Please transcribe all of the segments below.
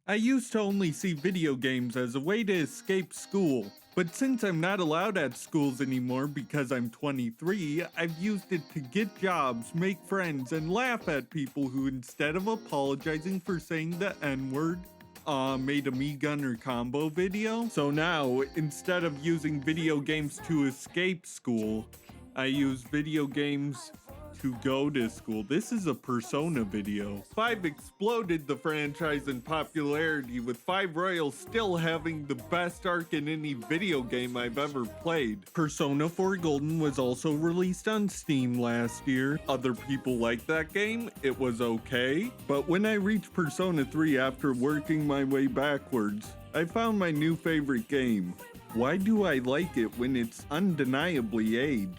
I used to only see video games as a way to escape school, but since I'm not allowed at schools anymore because I'm 23, I've used it to get jobs, make friends, and laugh at people who, instead of apologizing for saying the N-word, made a me gunner combo video. So now, instead of using video games to escape school, I use video games to go to school. This is a Persona video. 5 exploded the franchise in popularity, with 5 Royals still having the best arc in any video game I've ever played. Persona 4 Golden was also released on Steam last year. Other people liked that game, it was okay. But when I reached Persona 3 after working my way backwards, I found my new favorite game. Why do I like it when it's undeniably aged?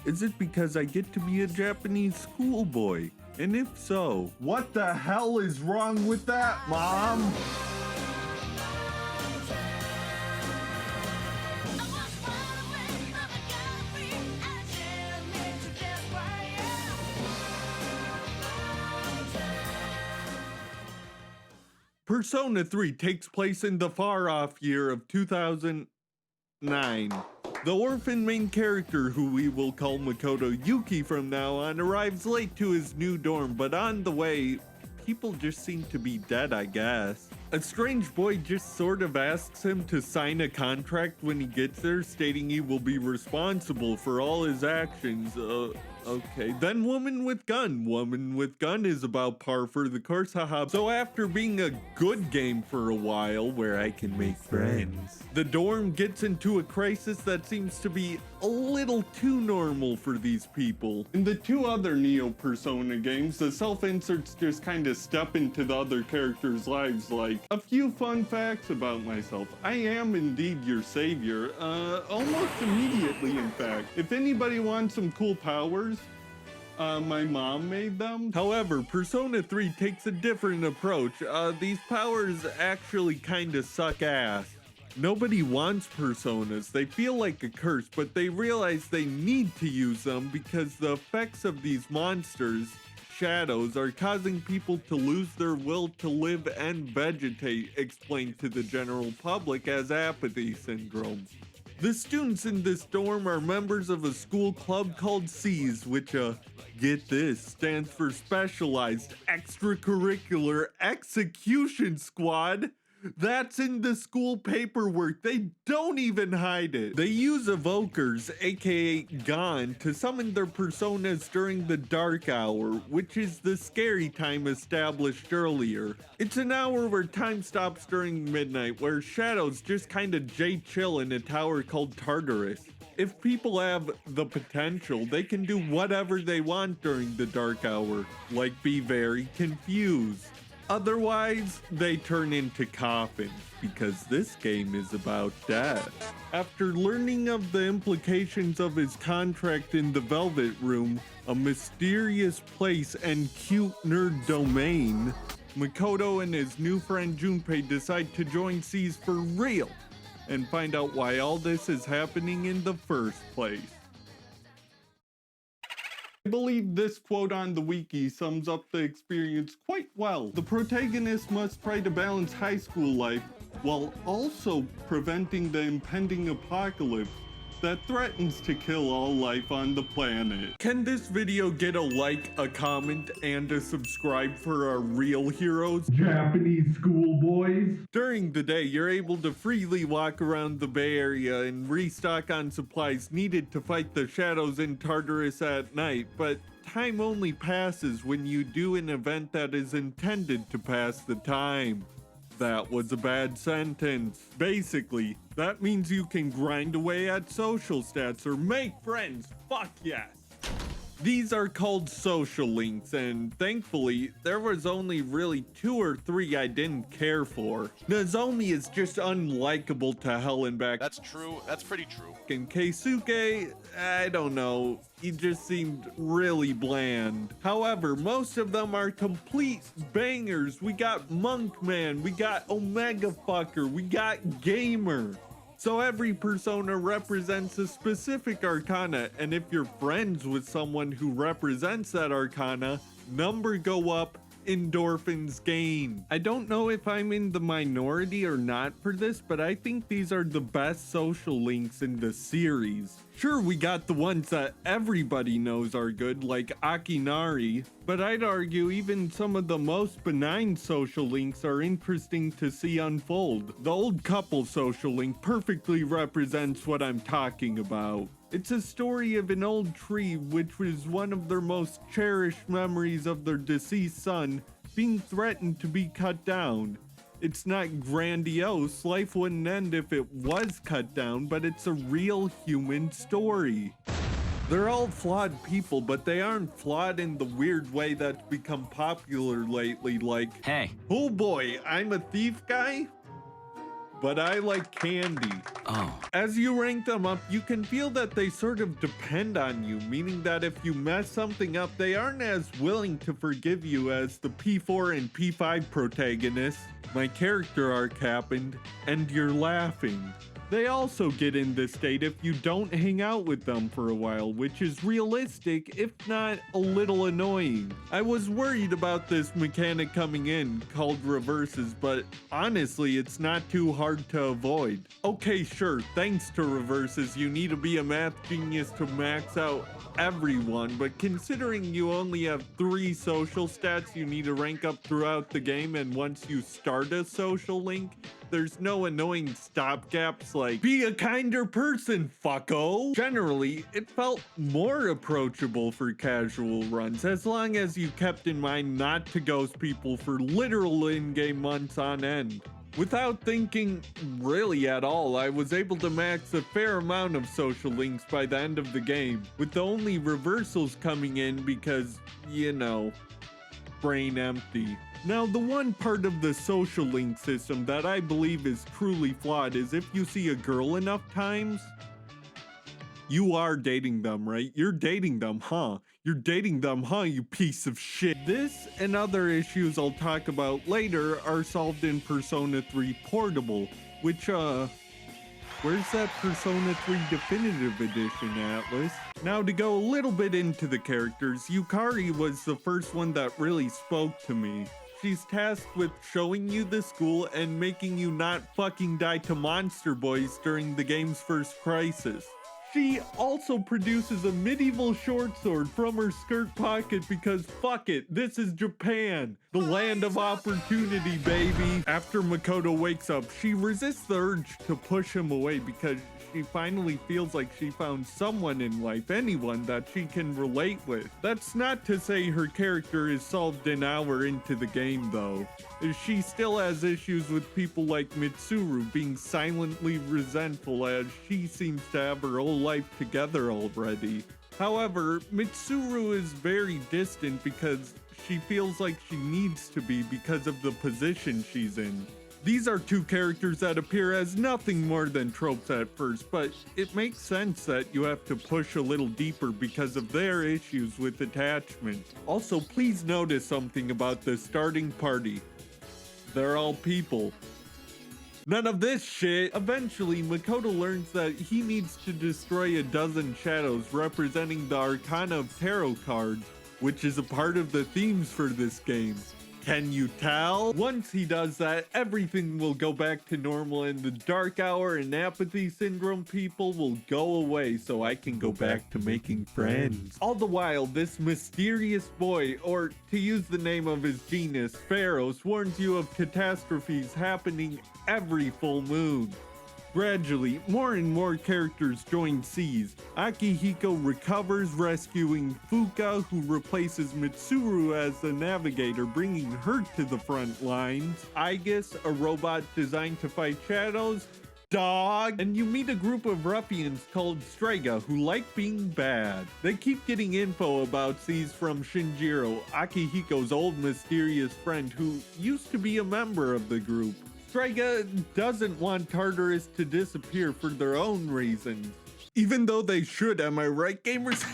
Is it because I get to be a Japanese schoolboy? And if so, what the hell is wrong with that, Mom? Persona 3 takes place in the far-off year of 2009. The orphan main character, who we will call Makoto Yuki from now on, arrives late to his new dorm, but on the way, people just seem to be dead, I guess. A strange boy just sort of asks him to sign a contract when he gets there, stating he will be responsible for all his actions. Okay. Then Woman with Gun. Woman with Gun is about par for the course, haha. So after being a good game for a while, where I can make friends, the dorm gets into a crisis that seems to be a little too normal for these people. In the 2 other Neo Persona games, the self-inserts just kind of step into the other characters' lives, like, a few fun facts about myself. I am indeed your savior, almost immediately, in fact. If anybody wants some cool powers, my mom made them. However, Persona 3 takes a different approach. These powers actually kinda suck ass. Nobody wants personas. They feel like a curse, but they realize they need to use them because the effects of these monsters, shadows, are causing people to lose their will to live and vegetate, explained to the general public as apathy syndrome. The students in this dorm are members of a school club called SEAS, which, get this, stands for Specialized Extracurricular Execution Squad. That's in the school paperwork. They don't even hide it. They use evokers, aka Gon, to summon their personas during the dark hour, which is the scary time established earlier. It's an hour where time stops during midnight, where shadows just kinda chill in a tower called Tartarus. If people have the potential, they can do whatever they want during the dark hour, like be very confused. Otherwise, they turn into coffins, because this game is about death. After learning of the implications of his contract in the Velvet Room, a mysterious place and cute nerd domain, Makoto and his new friend Junpei decide to join SEAS for real, and find out why all this is happening in the first place. I believe this quote on the wiki sums up the experience quite well. The protagonist must try to balance high school life while also preventing the impending apocalypse that threatens to kill all life on the planet. Can this video get a like, a comment, and a subscribe for our real heroes, Japanese schoolboys? During the day, you're able to freely walk around the Bay Area and restock on supplies needed to fight the shadows in Tartarus at night, but time only passes when you do an event that is intended to pass the time. That was a bad sentence. Basically, that means you can grind away at social stats or make friends. Fuck yes. These are called social links, and thankfully, there was only really 2 or 3 I didn't care for. Nozomi is just unlikable to hell and back. That's true. That's pretty true. And Keisuke, I don't know, he just seemed really bland. However, most of them are complete bangers. We got Monkman, we got Omega Fucker, we got Gamer. So every persona represents a specific arcana, and if you're friends with someone who represents that arcana, number go up, endorphins gain. I don't know if I'm in the minority or not for this, but I think these are the best social links in the series. Sure, we got the ones that everybody knows are good, like Akinari, but I'd argue even some of the most benign social links are interesting to see unfold. The old couple social link perfectly represents what I'm talking about. It's a story of an old tree which was one of their most cherished memories of their deceased son being threatened to be cut down. It's not grandiose, life wouldn't end if it was cut down, but it's a real human story. They're all flawed people, but they aren't flawed in the weird way that's become popular lately, like, Hey. Oh boy, I'm a thief guy, but I like candy. Oh. As you rank them up, you can feel that they sort of depend on you, meaning that if you mess something up, they aren't as willing to forgive you as the P4 and P5 protagonists. My character arc happened, and you're laughing. They also get in this state if you don't hang out with them for a while, which is realistic, if not a little annoying. I was worried about this mechanic coming in, called reverses, but honestly, it's not too hard to avoid. Okay, sure, thanks to reverses, you need to be a math genius to max out everyone, but considering you only have 3 social stats you need to rank up throughout the game, and once you start a social link, there's no annoying stopgaps like, be a kinder person, fucko. Generally, it felt more approachable for casual runs, as long as you kept in mind not to ghost people for literal in-game months on end. Without thinking really at all, I was able to max a fair amount of social links by the end of the game, with the only reversals coming in because, you know, brain empty. Now, the one part of the social link system that I believe is truly flawed is if you see a girl enough times, you are dating them, right? You're dating them, huh? You're dating them, huh, you piece of shit. This and other issues I'll talk about later are solved in Persona 3 Portable, which, where's that Persona 3 Definitive Edition, Atlas? Now, to go a little bit into the characters, Yukari was the first one that really spoke to me. She's tasked with showing you the school and making you not fucking die to monster boys during the game's first crisis. She also produces a medieval short sword from her skirt pocket because fuck it, this is Japan, the land of opportunity, baby. After Makoto wakes up, she resists the urge to push him away because she finally feels like she found someone in life, anyone that she can relate with. That's not to say her character is solved an hour into the game though. She still has issues with people like Mitsuru being silently resentful as she seems to have her whole life together already. However, Mitsuru is very distant because she feels like she needs to be because of the position she's in. These are 2 characters that appear as nothing more than tropes at first, but it makes sense that you have to push a little deeper because of their issues with attachment. Also, please notice something about the starting party. They're all people. None of this shit. Eventually, Makoto learns that he needs to destroy a dozen shadows representing the Arcana of Tarot cards, which is a part of the themes for this game. Can you tell? Once he does that, everything will go back to normal and the dark hour and apathy syndrome people will go away so I can go back to making friends. All the while, this mysterious boy, or to use the name of his genus, Pharos, warns you of catastrophes happening every full moon. Gradually, more and more characters join Seas. Akihiko recovers, rescuing Fuka, who replaces Mitsuru as the navigator, bringing her to the front lines. Aigis, a robot designed to fight shadows. Dog! And you meet a group of ruffians called Strega who like being bad. They keep getting info about Seas from Shinjiro, Akihiko's old mysterious friend who used to be a member of the group. Strega doesn't want Tartarus to disappear for their own reasons. Even though they should, am I right, gamers?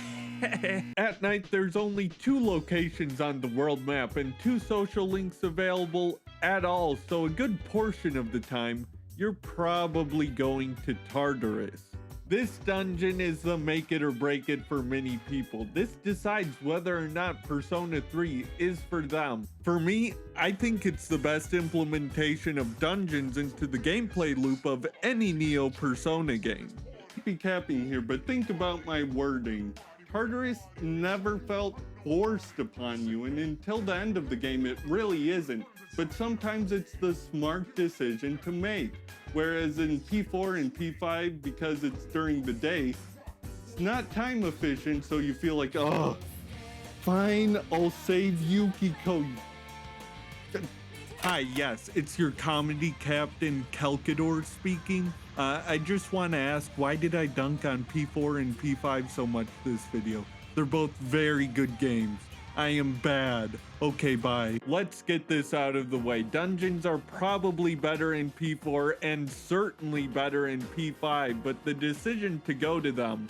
At night, there's only 2 locations on the world map and 2 social links available at all, so a good portion of the time, you're probably going to Tartarus. This dungeon is the make it or break it for many people. This decides whether or not Persona 3 is for them. For me, I think it's the best implementation of dungeons into the gameplay loop of any Neo Persona game. Be capping here, but think about my wording. Tartarus never felt forced upon you, and until the end of the game it really isn't, but sometimes it's the smart decision to make. Whereas in P4 and P5, because it's during the day, it's not time efficient, so you feel like, oh, fine, I'll save Yukiko. Hi, yes, it's your comedy captain Kelkador speaking. I just want to ask, why did I dunk on P4 and P5 so much this video? They're both very good games. I am bad. Okay, bye. Let's get this out of the way. Dungeons are probably better in P4 and certainly better in P5, but the decision to go to them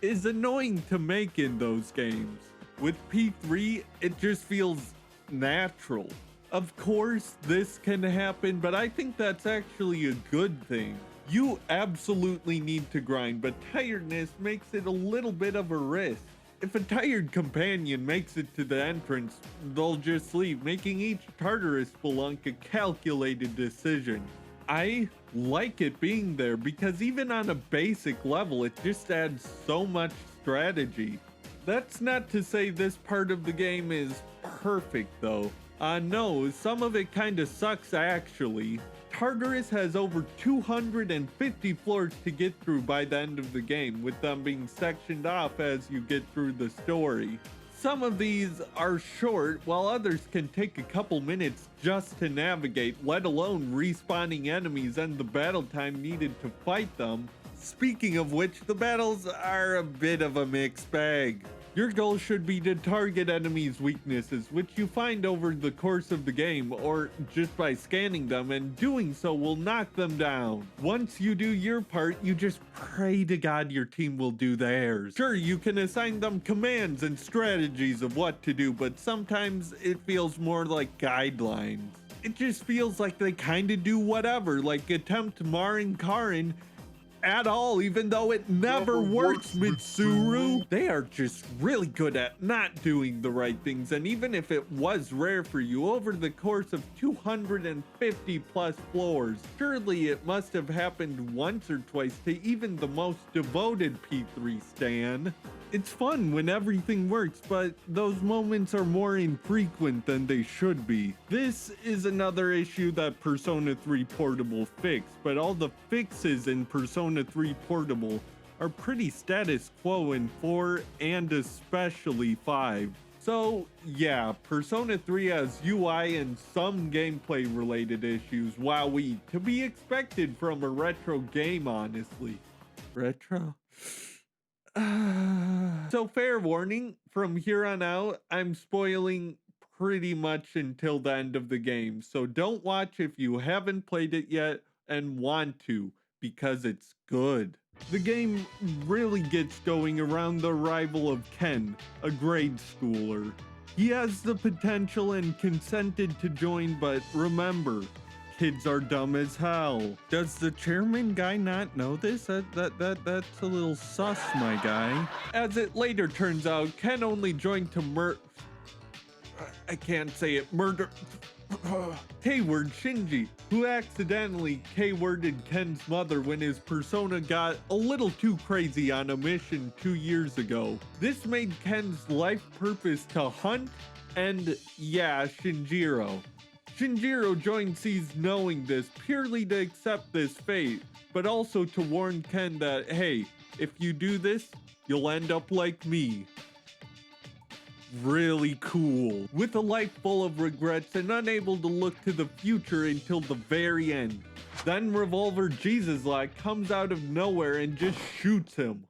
is annoying to make in those games. With P3, it just feels natural. Of course, this can happen, but I think that's actually a good thing. You absolutely need to grind, but tiredness makes it a little bit of a risk. If a tired companion makes it to the entrance, they'll just leave, making each Tartarus spelunk a calculated decision. I like it being there because even on a basic level, it just adds so much strategy. That's not to say this part of the game is perfect though. No, some of it kinda sucks actually. Tartarus has over 250 floors to get through by the end of the game, with them being sectioned off as you get through the story. Some of these are short, while others can take a couple minutes just to navigate, let alone respawning enemies and the battle time needed to fight them. Speaking of which, the battles are a bit of a mixed bag. Your goal should be to target enemies' weaknesses, which you find over the course of the game, or just by scanning them, and doing so will knock them down. Once you do your part, you just pray to God your team will do theirs. Sure, you can assign them commands and strategies of what to do, but sometimes it feels more like guidelines. It just feels like they kinda do whatever, like attempt marring Karin at all, even though it never works, Mitsuru. They are just really good at not doing the right things, and even if it was rare for you over the course of 250 plus floors, surely it must have happened once or twice to even the most devoted P3 stan. It's fun when everything works, but those moments are more infrequent than they should be. This is another issue that Persona 3 Portable fixed, but all the fixes in Persona 3 Portable are pretty status quo in 4 and especially 5. So yeah, Persona 3 has UI and some gameplay related issues, wowee, to be expected from a retro game honestly. Retro? So fair warning, from here on out, I'm spoiling pretty much until the end of the game, so don't watch if you haven't played it yet and want to, because it's good. The game really gets going around the arrival of Ken, a grade schooler. He has the potential and consented to join, but remember, kids are dumb as hell. Does the chairman guy not know this? That's a little sus, my guy. As it later turns out, Ken only joined to I can't say it. Murder. K-word Shinji, who accidentally K-worded Ken's mother when his persona got a little too crazy on a mission 2 years ago. This made Ken's life purpose to hunt and, yeah, Shinjiro. Shinjiro joined Seas knowing this purely to accept this fate, but also to warn Ken that, hey, if you do this, you'll end up like me. Really cool. With a life full of regrets and unable to look to the future until the very end. Then Revolver Jesus-like comes out of nowhere and just shoots him.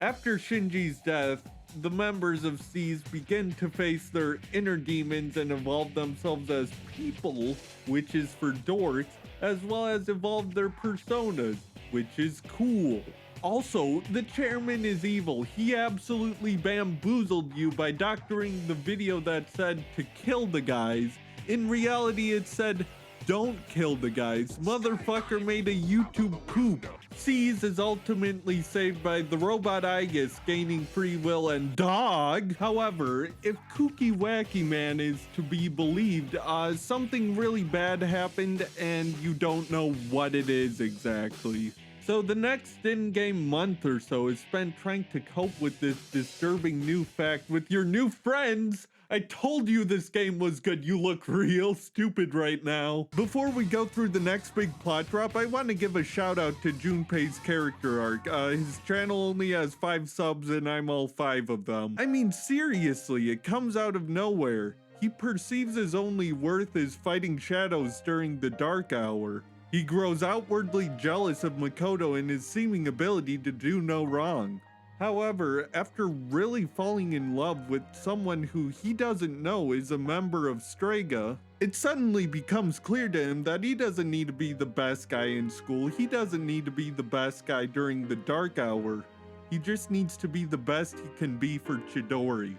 After Shinji's death, the members of Seas begin to face their inner demons and evolve themselves as people, which is for dorks, as well as evolve their personas, which is cool. Also, the chairman is evil. He absolutely bamboozled you by doctoring the video that said to kill the guys. In reality, it said Don't kill the guys. Motherfucker made a YouTube poop. Seize is ultimately saved by the robot Aegis gaining free will and dog. However, if Kooky Wacky Man is to be believed, something really bad happened and you don't know what it is exactly. So the next in-game month or so is spent trying to cope with this disturbing new fact with your new friends. I told you this game was good. You look real stupid right now. Before we go through the next big plot drop, I want to give a shout out to Junpei's character arc. His channel only has 5 subs and I'm all 5 of them. I mean, seriously, it comes out of nowhere. He perceives his only worth is fighting shadows during the dark hour. He grows outwardly jealous of Makoto and his seeming ability to do no wrong. However, after really falling in love with someone who he doesn't know is a member of Strega, it suddenly becomes clear to him that he doesn't need to be the best guy in school. He doesn't need to be the best guy during the dark hour. He just needs to be the best he can be for Chidori.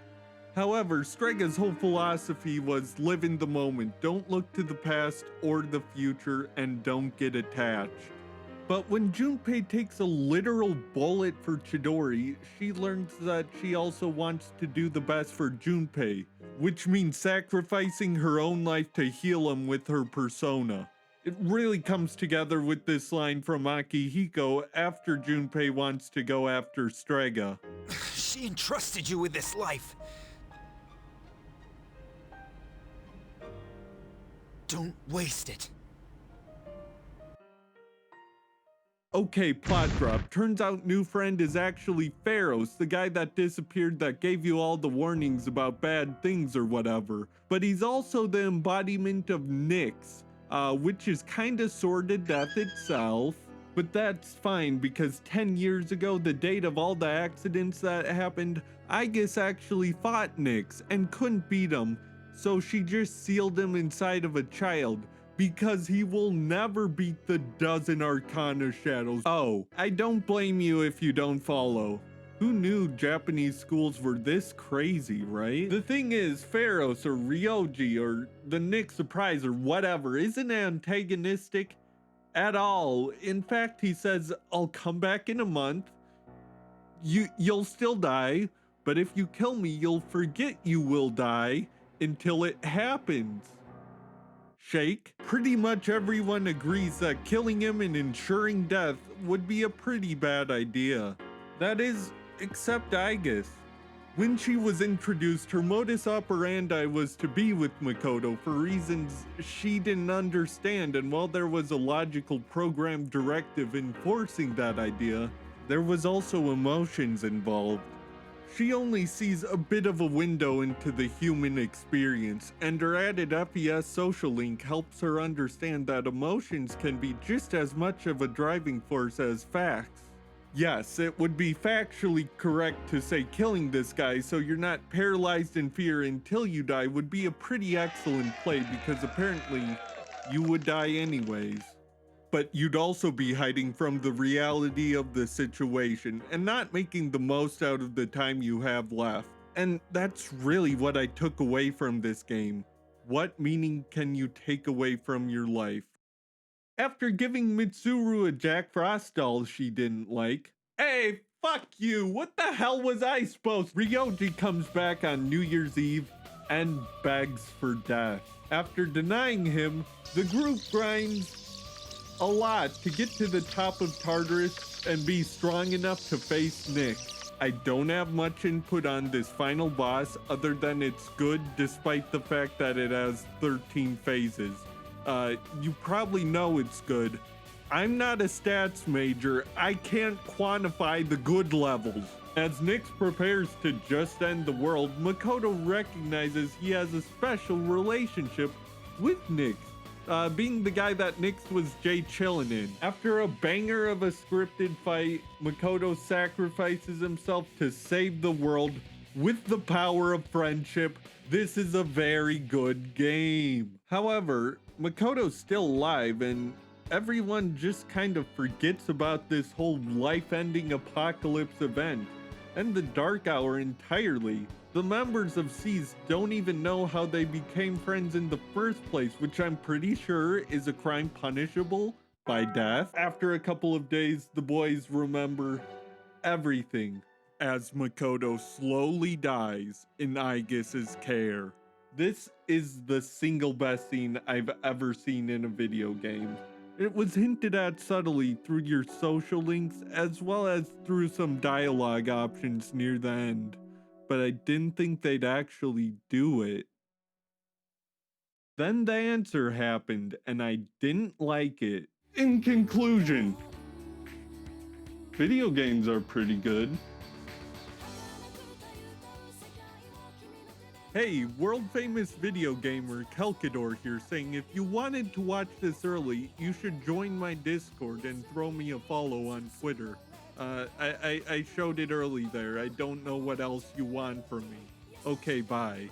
However, Strega's whole philosophy was live in the moment, don't look to the past or the future, and don't get attached. But when Junpei takes a literal bullet for Chidori, she learns that she also wants to do the best for Junpei, which means sacrificing her own life to heal him with her persona. It really comes together with this line from Akihiko after Junpei wants to go after Strega. She entrusted you with this life. Don't waste it. Okay, plot drop. Turns out new friend is actually Pharos, the guy that disappeared that gave you all the warnings about bad things or whatever. But he's also the embodiment of Nyx, which is kinda sorta death itself. But that's fine because 10 years ago, the date of all the accidents that happened, Aegis actually fought Nyx and couldn't beat him. So she just sealed him inside of a child, because he will never beat the dozen Arcana shadows. Oh, I don't blame you if you don't follow. Who knew Japanese schools were this crazy, right? The thing is, Pharos or Ryoji or the Nyx Surprise or whatever isn't antagonistic at all. In fact, he says, I'll come back in a month. You'll still die, but if you kill me, you'll forget you will die until it happens. Shake. Pretty much everyone agrees that killing him and ensuring death would be a pretty bad idea. That is, except Aegis. When she was introduced, her modus operandi was to be with Makoto for reasons she didn't understand, and while there was a logical program directive enforcing that idea, there was also emotions involved. She only sees a bit of a window into the human experience, and her added FES social link helps her understand that emotions can be just as much of a driving force as facts. Yes, it would be factually correct to say killing this guy so you're not paralyzed in fear until you die would be a pretty excellent play because apparently you would die anyways. But you'd also be hiding from the reality of the situation and not making the most out of the time you have left. And that's really what I took away from this game. What meaning can you take away from your life? After giving Mitsuru a Jack Frost doll she didn't like, hey, fuck you, what the hell was I supposed? Ryoji comes back on New Year's Eve and begs for death. After denying him, the group grinds a lot to get to the top of Tartarus and be strong enough to face Nyx. I don't have much input on this final boss other than it's good despite the fact that it has 13 phases. You probably know it's good. I'm not a stats major. I can't quantify the good levels. As Nyx prepares to just end the world, Makoto recognizes he has a special relationship with Nyx. Being the guy that Nyx was Jay chillin' in. After a banger of a scripted fight, Makoto sacrifices himself to save the world with the power of friendship. This is a very good game. However, Makoto's still alive and everyone just kind of forgets about this whole life-ending apocalypse event and the Dark Hour entirely. The members of C's don't even know how they became friends in the first place, which I'm pretty sure is a crime punishable by death. After a couple of days, the boys remember everything as Makoto slowly dies in Aegis's care. This is the single best scene I've ever seen in a video game. It was hinted at subtly through your social links as well as through some dialogue options near the end, but I didn't think they'd actually do it. Then the answer happened and I didn't like it. In conclusion, video games are pretty good. Hey, world famous video gamer Kelkador here saying if you wanted to watch this early, you should join my Discord and throw me a follow on Twitter. I showed it early there. I don't know what else you want from me. Okay, bye.